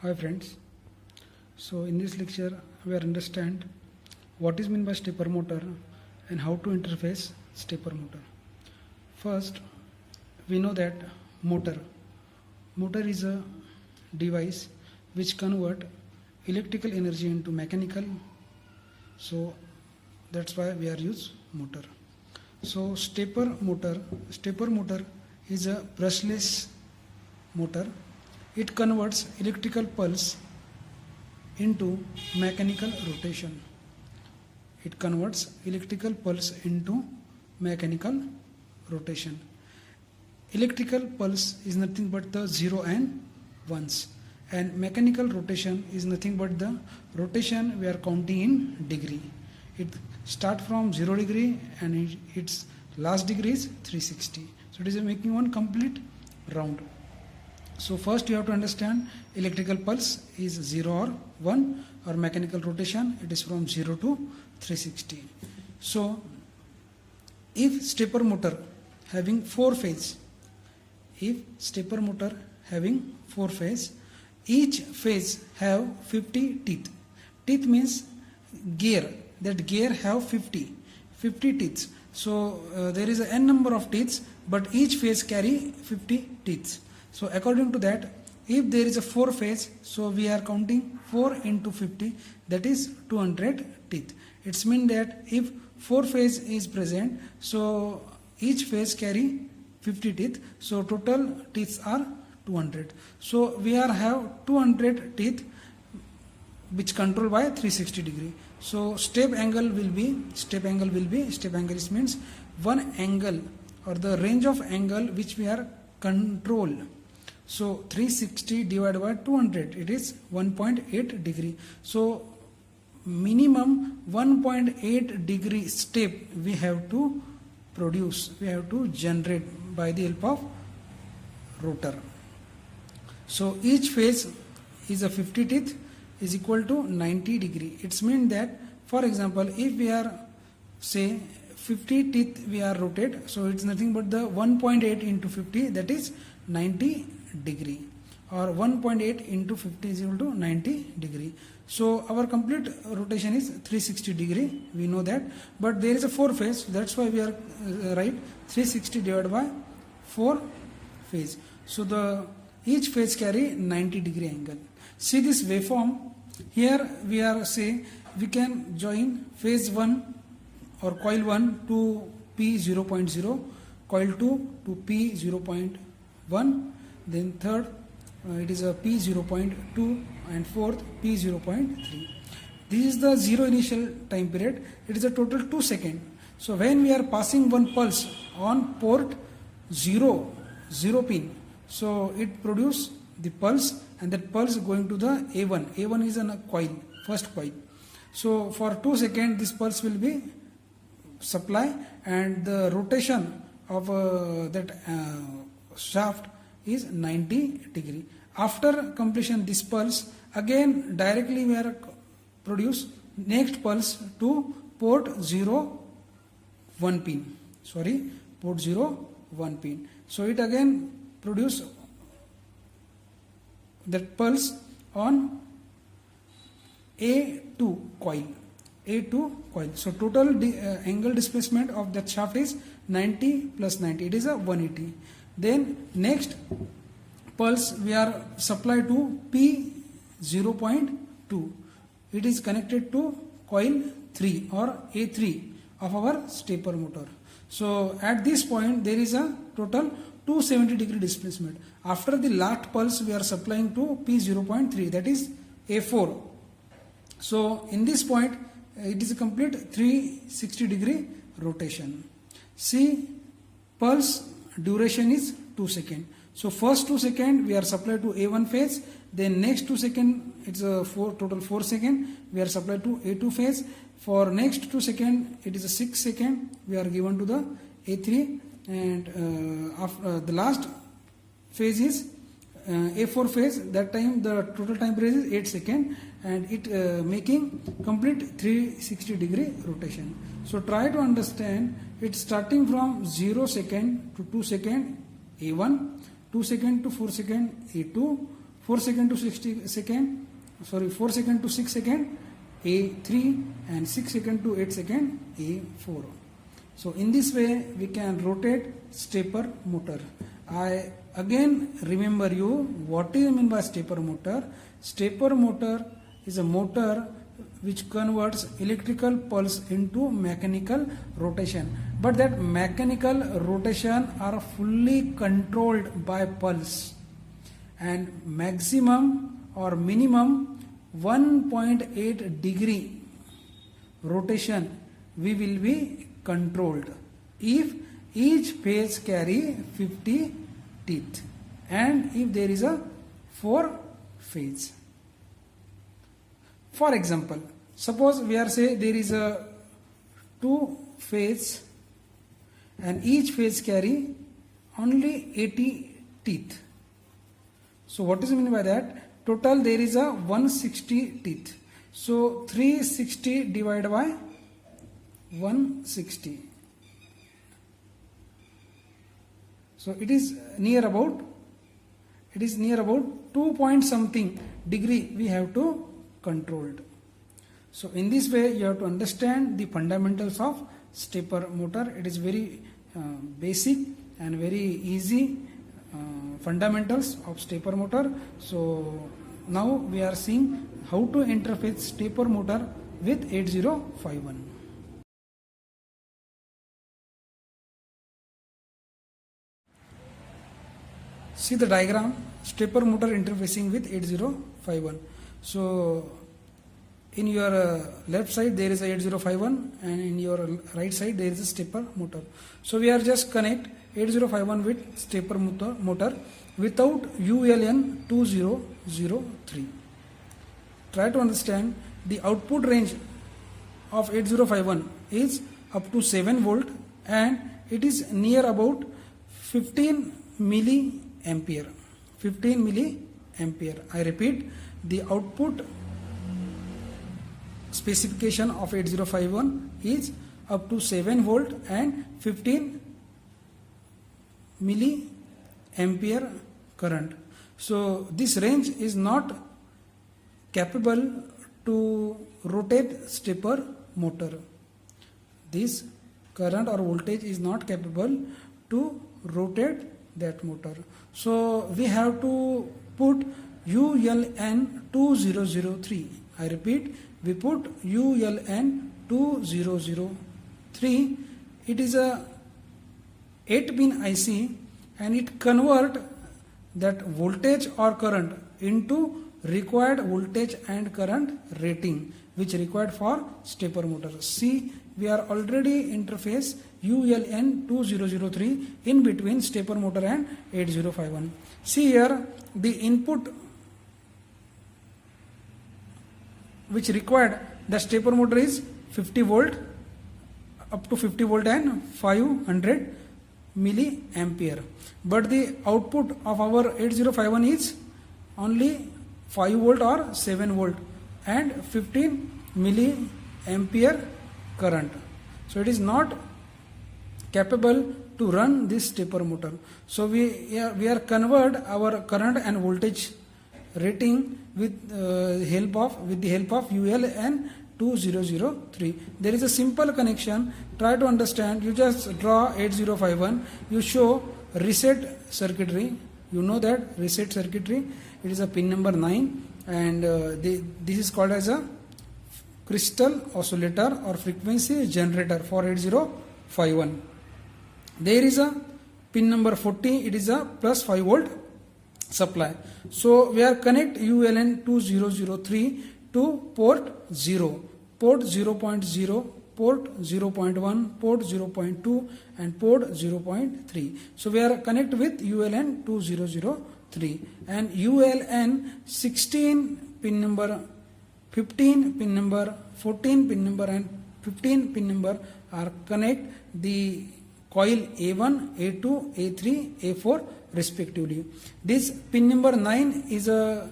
Hi friends. So in this lecture we are understand what is meant by stepper motor and how to interface stepper motor. First we know that motor is a device which convert electrical energy into mechanical, so that's why we are use motor. So stepper motor is a brushless motor. It converts electrical pulse into mechanical rotation. It converts electrical pulse into mechanical rotation. Electrical pulse is nothing but the 0 and 1s, and mechanical rotation is nothing but the rotation we are counting in degree. It start from 0 degree and its last degree is 360. So it is making one complete round. So first you have to understand electrical pulse is 0 or 1, or mechanical rotation it is from 0 to 360. So if stepper motor having 4 phase, each phase have 50 teeth. Teeth means gear. That gear have 50 teeth. So there is a n number of teeth, but each phase carry 50 teeth. So according to that, if there is a 4 phase, so we are counting 4 into 50, that is 200 teeth. It's mean that if 4 phase is present, so each phase carry 50 teeth, so total teeth are 200. So we are have 200 teeth which control by 360 degree. So step angle is means one angle or the range of angle which we are control. So 360 divided by 200, it is 1.8 degree. So minimum 1.8 degree step we have to produce, we have to generate by the help of rotor. So each phase is a 50 teeth is equal to 90 degree. It's mean that, for example, if we are say 50 teeth we are rotate, so it's nothing but the 1.8 into 50, that is 90 degree, or 1.8 into 50 is equal to 90 degree. So our complete rotation is 360 degree, we know that, but there is a 4 phase, that's why we are write 360 divided by 4 phase. So the each phase carry 90 degree angle. See this waveform, here we are say we can join phase 1 or coil 1 to P0.0, coil 2 to P0.1, then third it is a P0.2, and fourth P0.3. This is the 0 initial time period, it is a total 2 seconds. So when we are passing one pulse on port 0 pin, so it produce the pulse, and that pulse going to the A1 is a coil, first coil. So for 2 seconds this pulse will be supply, and the rotation of that shaft is 90 degree. After completion this pulse, again directly we are produce next pulse to port 0 1 pin. Port 0 1 pin. So it again produce that pulse on A2 coil. So total angle displacement of that shaft is 90 plus 90, it is a 180. Then next pulse we are supplied to P0.2. It is connected to coil 3 or A3 of our stepper motor. So at this point there is a total 270 degree displacement. After the last pulse we are supplying to P0.3, that is A4. So in this point it is a complete 360 degree rotation. See, pulse duration is 2 seconds. So first 2 seconds we are supplied to A1 phase, then next 2 seconds it's a total 4 seconds we are supplied to A2 phase. For next 2 seconds it is a 6 seconds we are given to the A3, and after the last phase is A4 phase, that time the total time period is 8 seconds, and it making complete 360 degree rotation. So try to understand, it's starting from 0 second to 2 second A1, 2 second to 4 second A2, 4 second to 60 second, 4 second to 6 second, A3, and 6 second to 8 second, A4. So in this way we can rotate stepper motor. I again remember you what is meant by stepper motor. Stepper motor is a motor which converts electrical pulse into mechanical rotation, but that mechanical rotation are fully controlled by pulse, and maximum or minimum 1.8 degree rotation we will be controlled if each phase carry 50 teeth and if there is a 4 phase. For example, suppose we are say there is a 2 phase and each phase carry only 80 teeth. So what is meant by that? Total there is a 160 teeth. So 360 divided by 160. So it is near about 2 point something degree we have to controlled. So in this way you have to understand the fundamentals of stepper motor. It is very basic and very easy fundamentals of stepper motor. So now we are seeing how to interface stepper motor with 8051. See the diagram, stepper motor interfacing with 8051. So in your left side there is a 8051 and in your right side there is a stepper motor. So we are just connect 8051 with stepper motor without ULN 2003. Try to understand the output range of 8051 is up to 7 volt and it is near about 15 milliampere. 15 milliampere. I repeat, the output specification of 8051 is up to 7 volt and 15 milliampere current. So this range is not capable to rotate stepper motor. This current or voltage is not capable to rotate that motor. So we have to put ULN 2003. I repeat, we put ULN 2003. It is a 8-pin IC and it convert that voltage or current into required voltage and current rating which required for stepper motor. See, we are already interface ULN 2003 in between stepper motor and 8051. See here the input which required the stepper motor is 50 volt, up to 50 volt and 500 milliampere. But the output of our 8051 is only 5 volt or 7 volt and 15 milliampere current. So it is not capable to run this stepper motor. So we are convert our current and voltage rating with the help of ULN 2003. There is a simple connection. Try to understand. You just draw 8051. You show reset circuitry. You know that reset circuitry. It is a pin number 9 and this is called as a crystal oscillator or frequency generator for 8051. There is a pin number 40. It is a plus 5 volt supply. So we are connect ULN 2003 to port 0, port 0.0, port 0.1, port 0.2 and port 0.3. So we are connect with ULN 2003 and ULN 16 pin number, 15 pin number, 14 pin number and 15 pin number are connect the coil A1, A2, A3, A4 respectively. This pin number 9 is a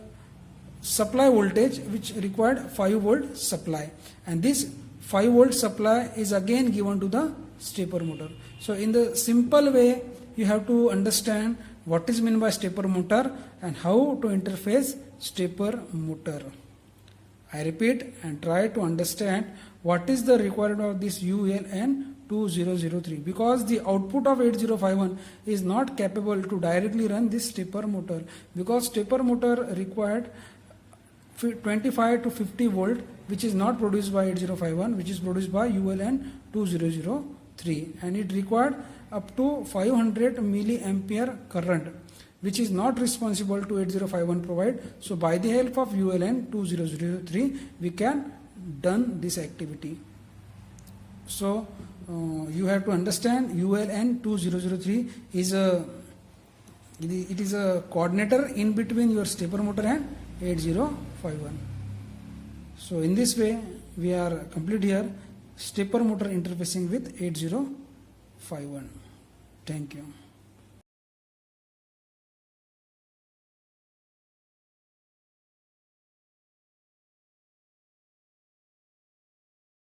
supply voltage which required 5 volt supply and this 5 volt supply is again given to the stepper motor. So in the simple way you have to understand what is meant by stepper motor and how to interface stepper motor. I repeat and try to understand what is the requirement of this ULN 2003, because the output of 8051 is not capable to directly run this stepper motor, because stepper motor required 25 to 50 volt, which is not produced by 8051, which is produced by ULN 2003, and it required up to 500 milliampere current, which is not responsible to 8051 provide. So by the help of ULN 2003 we can done this activity. So you have to understand ULN 2003 is a coordinator in between your stepper motor and 8051. So in this way we are complete here stepper motor interfacing with 8051. Thank you.